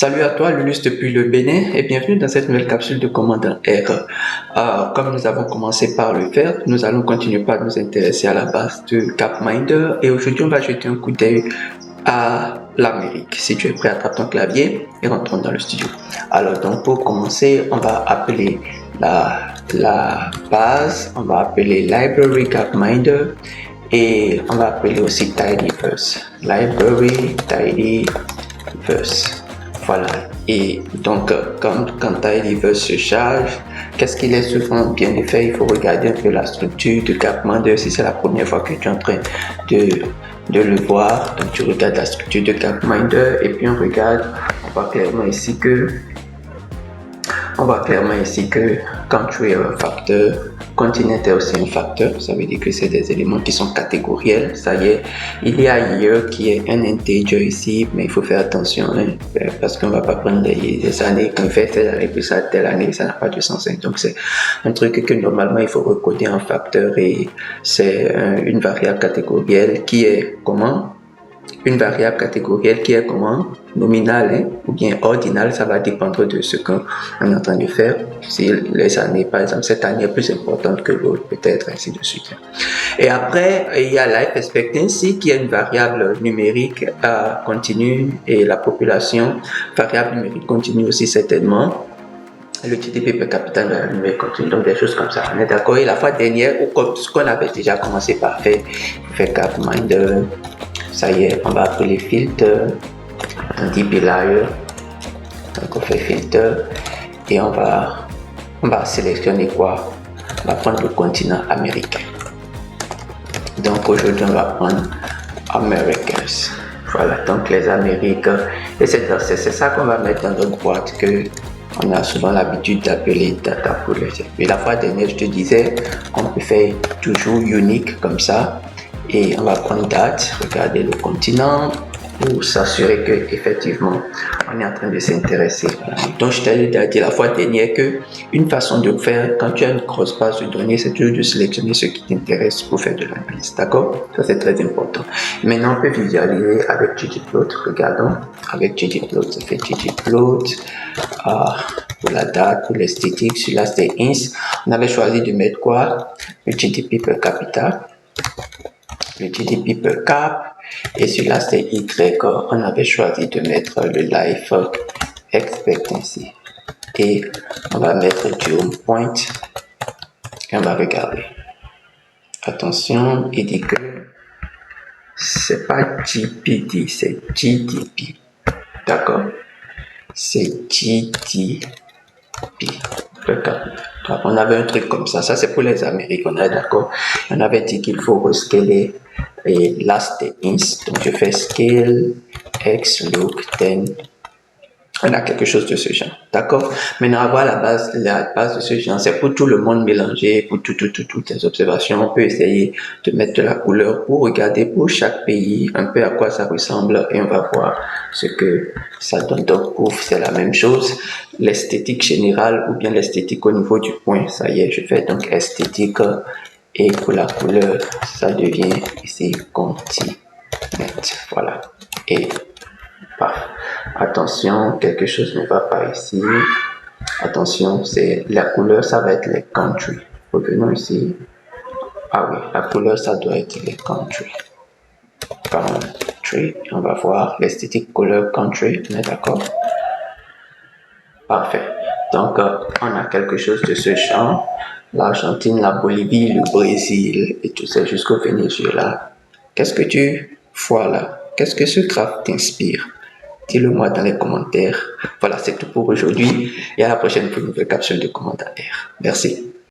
Salut à toi, Lulus depuis le Bénin et bienvenue dans cette nouvelle capsule de commandant R. Comme nous avons commencé par le faire, nous allons continuer par nous intéresser à la base de Gapminder et aujourd'hui on va jeter un coup d'œil à l'Amérique. Si tu es prêt, attrape ton clavier et rentrons dans le studio. Alors donc pour commencer, on va appeler la base, on va appeler Library Gapminder et on va appeler aussi Tidyverse. Library Tidyverse. Voilà. Et donc, quand Tidyverse se charge, qu'est-ce qu'il est souvent bien fait? Il faut regarder un peu la structure de Gapminder si c'est la première fois que tu es en train de le voir. Donc, tu regardes la structure de Gapminder et puis on voit clairement ici que country est un facteur, continent est aussi un facteur, ça veut dire que c'est des éléments qui sont catégoriels, ça y est. Il y a year qui est un integer ici, mais il faut faire attention, hein, parce qu'on va pas prendre des années, qu'on fait telle année puis ça, telle année, ça n'a pas de sens. Donc c'est un truc que normalement il faut recoder en facteur et c'est une variable catégorielle qui est comment? Une variable catégorielle qui est comment? Nominale, hein, ou bien ordinale, ça va dépendre de ce qu'on est en train de faire. Si les années, par exemple, cette année est plus importante que l'autre, peut-être, ainsi de suite. Et après, il y a life expectancy qui est une variable numérique continue et la population, variable numérique continue aussi certainement. Le GDP per capita de la numérique continue, donc des choses comme ça. On est d'accord? Et la fois dernière, comme ce qu'on avait déjà commencé par faire Gapminder. Ça y est, on va appeler filter, on dit layer, donc on fait filter et on va sélectionner quoi? On va prendre le continent américain. Donc aujourd'hui on va prendre Americans. Voilà, donc les Amériques, et c'est ça qu'on va mettre dans notre boîte que on a souvent l'habitude d'appeler data pool. Et la fois dernière je te disais qu'on peut faire toujours unique comme ça. Et on va prendre date, regarder le continent pour s'assurer que effectivement on est en train de s'intéresser. Donc je t'ai dit la fois dernière que une façon de faire quand tu as une grosse base de données, c'est toujours de sélectionner ce qui t'intéresse pour faire de l'analyse. D'accord? Ça c'est très important. Maintenant on peut visualiser avec ggplot. Regardons avec ggplot, ça fait ggplot pour la date, pour l'esthétique. Celui-là c'était ins. On avait choisi de mettre quoi? Le GDP per capita. Le GDP per cap et celui-là c'est Y, on avait choisi de mettre le life expectancy et on va mettre du home point et on va regarder. Attention, il dit que c'est pas GPD, c'est GDP, d'accord? C'est GDP per capita. Donc, on avait un truc comme ça c'est pour les Amériques, on est d'accord. On avait dit qu'il faut rescaler et là c'était ins, donc je fais scale x look 10. On a quelque chose de ce genre, d'accord. Maintenant avoir la base de ce genre, c'est pour tout le monde mélangé, pour toutes les observations. On peut essayer de mettre de la couleur pour regarder pour chaque pays un peu à quoi ça ressemble et on va voir ce que ça donne. Donc c'est la même chose, l'esthétique générale ou bien l'esthétique au niveau du point. Ça y est, je fais donc esthétique et pour la couleur, ça devient ici continent. Voilà. Et attention, quelque chose ne va pas ici. Attention, c'est la couleur, ça va être les country. Revenons ici. Ah oui, la couleur, ça doit être les country. Country, on va voir l'esthétique couleur country, on est d'accord? Parfait. Donc, on a quelque chose de ce genre. L'Argentine, la Bolivie, le Brésil et tout ça jusqu'au Venezuela. Qu'est-ce que tu vois là? Qu'est-ce que ce graphe t'inspire? Dis-le moi dans les commentaires. Voilà, c'est tout pour aujourd'hui et à la prochaine pour une nouvelle capsule de commentaires. Merci.